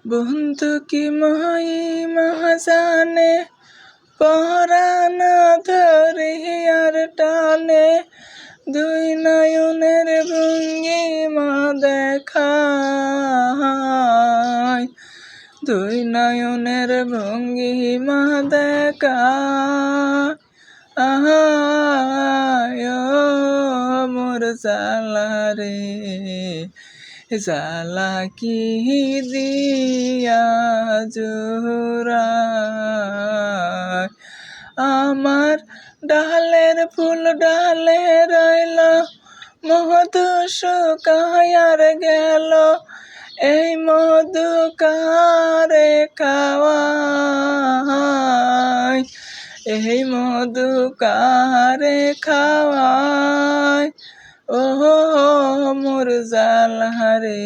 বন্ধু কি মহিমা জানে, পরাণ ধরে আর টানে, দুই নয়নের ভঙ্গিমা দেখায়, দুই নয়নের ভঙ্গিমা দেখায়। মোর জালা রে জালা কি দিয়া জোড়ায়, আমার ডালের ফুল ডালে রইল, মধু শুকায়ার গেল, এই মধু কারে খাওয়ায়, এই মধু কারে খাওয়ায়। ও মোর জালা রে।